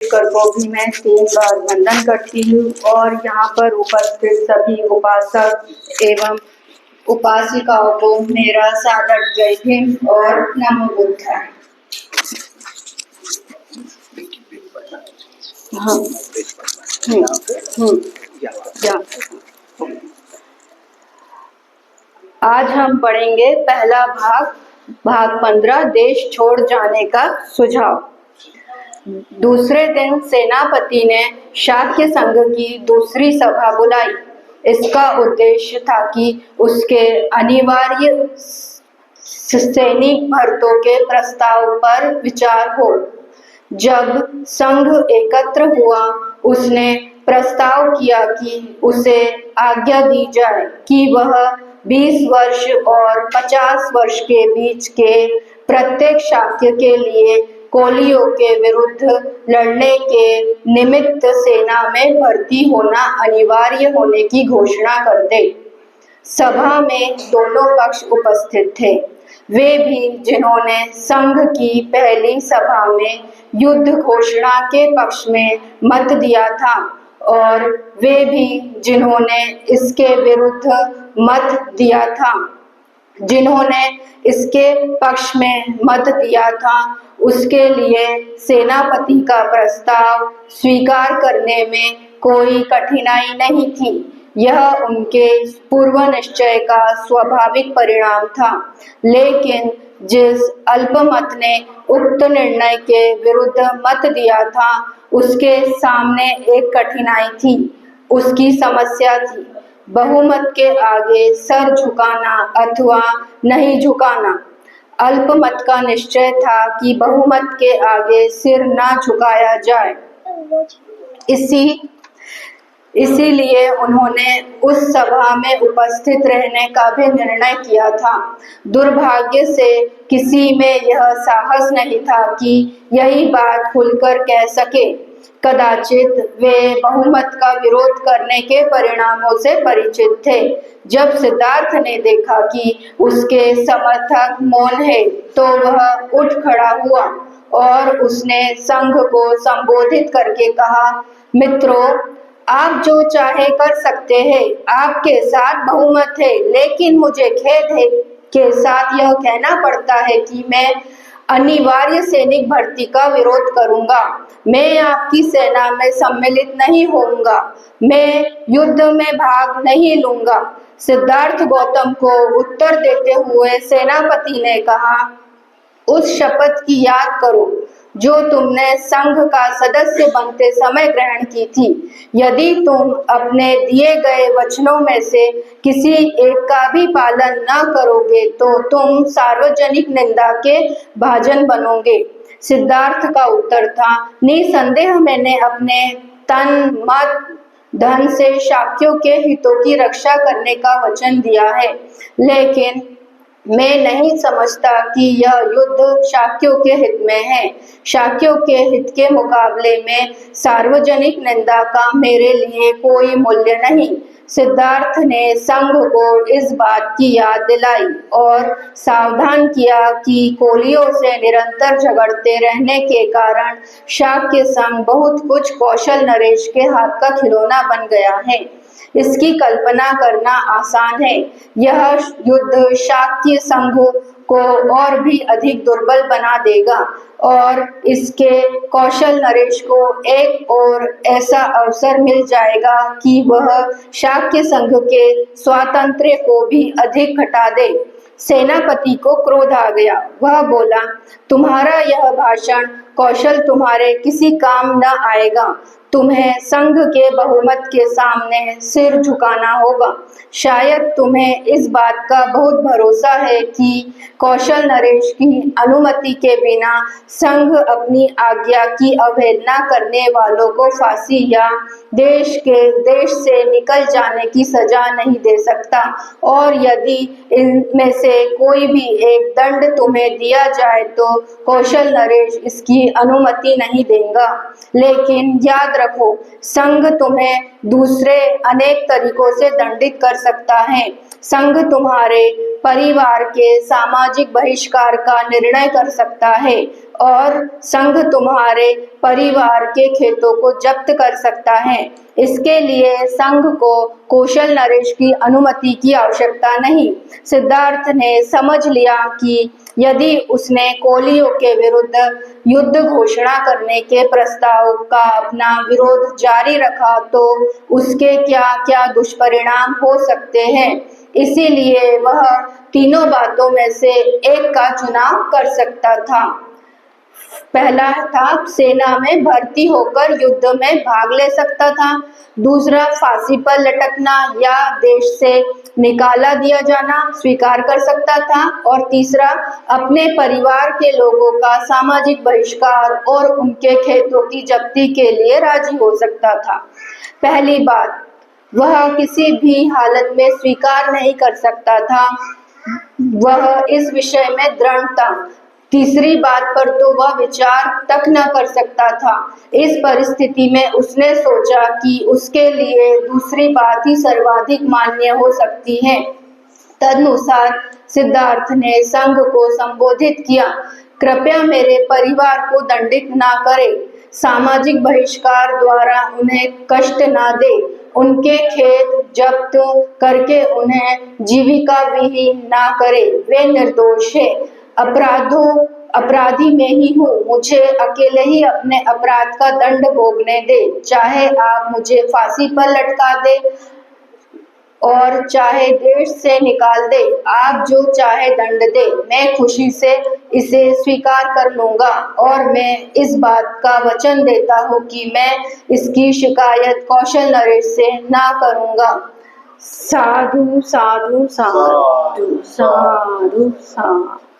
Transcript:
कर को भी मैं 3 बार वंदन करती हूँ और यहाँ पर उपस्थित सभी उपासक एवं उपासिकाओं को मेरा सादर जय भीम और नमो बुद्धाय। आज हम पढ़ेंगे पहला भाग 15 देश छोड़ जाने का सुझाव। दूसरे दिन सेनापति ने शाक्य संघ की दूसरी सभा बुलाई। इसका उद्देश्य था कि उसके अनिवार्य सैनिक भर्तों के प्रस्ताव पर विचार हो। जब संघ एकत्र हुआ, उसने प्रस्ताव किया कि उसे आज्ञा दी जाए कि वह 20 वर्ष और 50 वर्ष के बीच के प्रत्येक शाक्य के लिए कोलियों के विरुद्ध लड़ने के निमित्त सेना में भर्ती होना अनिवार्य होने की घोषणा कर दे। सभा में दोनों पक्ष उपस्थित थे, वे भी जिन्होंने संघ की पहली सभा में युद्ध घोषणा के पक्ष में मत दिया था और वे भी जिन्होंने इसके विरुद्ध मत दिया था। जिन्होंने इसके पक्ष में मत दिया था, उसके लिए सेनापति का प्रस्ताव स्वीकार करने में कोई कठिनाई नहीं थी। यह उनके पूर्व निश्चय का स्वाभाविक परिणाम था। लेकिन जिस अल्पमत ने उक्त निर्णय के विरुद्ध मत दिया था, उसके सामने एक कठिनाई थी। उसकी समस्या थी बहुमत के आगे सर झुकाना अथवा नहीं झुकाना। अल्पमत का निश्चय था कि बहुमत के आगे सिर ना झुकाया जाए। इसीलिए उन्होंने उस सभा में उपस्थित रहने का भी निर्णय किया था। दुर्भाग्य से किसी में यह साहस नहीं था कि यही बात खुलकर कह सके। कदाचित वे बहुमत का विरोध करने के परिणामों से परिचित थे। जब सिद्धार्थ ने देखा कि उसके समर्थक मौन है, तो वह उठ खड़ा हुआ और उसने संघ को संबोधित करके कहा, मित्रों, आप जो चाहे कर सकते हैं, आपके साथ बहुमत है, लेकिन मुझे खेद है के साथ यह कहना पड़ता है कि मैं अनिवार्य सैनिक भर्ती का विरोध करूंगा। मैं आपकी सेना में सम्मिलित नहीं होऊंगा। मैं युद्ध में भाग नहीं लूंगा। सिद्धार्थ गौतम को उत्तर देते हुए सेनापति ने कहा, उस शपथ की याद करो जो तुमने संघ का सदस्य बनते समय ग्रहण की थी। यदि तुम अपने दिए गए वचनों में से किसी एक का भी पालन न करोगे, तो तुम सार्वजनिक निंदा के भाजन बनोगे। सिद्धार्थ का उत्तर था, निसंदेह मैंने अपने तन मन धन से शाक्यों के हितों की रक्षा करने का वचन दिया है, लेकिन मैं नहीं समझता कि यह युद्ध शाक्यों के हित में है। शाक्यों के हित के मुकाबले में सार्वजनिक निंदा का मेरे लिए कोई मूल्य नहीं। सिद्धार्थ ने संघ को इस बात की याद दिलाई और सावधान किया कि कोलियों से निरंतर झगड़ते रहने के कारण शाक्य संघ बहुत कुछ कौशल नरेश के हाथ का खिलौना बन गया है। इसकी कल्पना करना आसान है। यह युद्ध शाक्य संघ को और भी अधिक दुर्बल बना देगा और इसके कौशल नरेश को एक और ऐसा अवसर मिल जाएगा कि वह शाक्य संघ के स्वातंत्र्य को भी अधिक घटा दे। सेनापति को क्रोध आ गया। वह बोला, तुम्हारा यह भाषण कौशल तुम्हारे किसी काम न आएगा। तुम्हें संघ के बहुमत के सामने सिर झुकाना होगा। शायद तुम्हें इस बात का बहुत भरोसा है कि कौशल नरेश की अनुमति के बिना संघ अपनी आज्ञा की अवहेलना करने वालों को फांसी या देश से निकल जाने की सजा नहीं दे सकता, और यदि इनमें से कोई भी एक दंड तुम्हें दिया जाए तो कौशल नरेश इसकी की अनुमति नहीं देगा। लेकिन याद रखो, संघ तुम्हें दूसरे अनेक तरीकों से दंडित कर सकता है। संघ तुम्हारे परिवार के सामाजिक बहिष्कार का निर्णय कर सकता है और संघ तुम्हारे परिवार के खेतों को जब्त कर सकता है। इसके लिए संघ को कौशल नरेश की अनुमति की आवश्यकता नहीं। सिद्धार्थ ने समझ लिया कि यदि उसने कोलियों के विरुद्ध युद्ध घोषणा करने के प्रस्ताव का अपना विरोध जारी रखा तो उसके क्या क्या दुष्परिणाम हो सकते हैं। इसीलिए वह तीनों बातों में से एक का चुनाव कर सकता था। पहला था, सेना में भर्ती होकर युद्ध में भाग ले सकता था। दूसरा, फांसी पर लटकना या देश से निकाला दिया जाना स्वीकार कर सकता था। और तीसरा, अपने परिवार के लोगों का सामाजिक बहिष्कार और उनके खेतों की जब्ती के लिए राजी हो सकता था। पहली बात, वह किसी भी हालत में स्वीकार नहीं कर सकता था। वह इस विषय में दृढ़ था। तीसरी बात पर तो वह विचार तक न कर सकता था। इस परिस्थिति में उसने सोचा कि उसके लिए दूसरी बात ही सर्वाधिक मान्य हो सकती है। तदनुसार सिद्धार्थ ने संघ को संबोधित किया, कृपया मेरे परिवार को दंडित ना करें। सामाजिक बहिष्कार द्वारा उन्हें कष्ट ना दे। उनके खेत जब्त करके उन्हें जीविका विहीन ना करे। वे निर्दोष है। अपराधी मैं ही हूँ। मुझे अकेले ही अपने अपराध का दंड भोगने दे। चाहे आप मुझे फांसी पर लटका दे और चाहे देश से निकाल दे, आप जो चाहे दंड दे, मैं खुशी से इसे स्वीकार कर लूंगा। और मैं इस बात का वचन देता हूँ कि मैं इसकी शिकायत कौशल नरेश से ना करूंगा। साधु साधु साधु साधु साधु।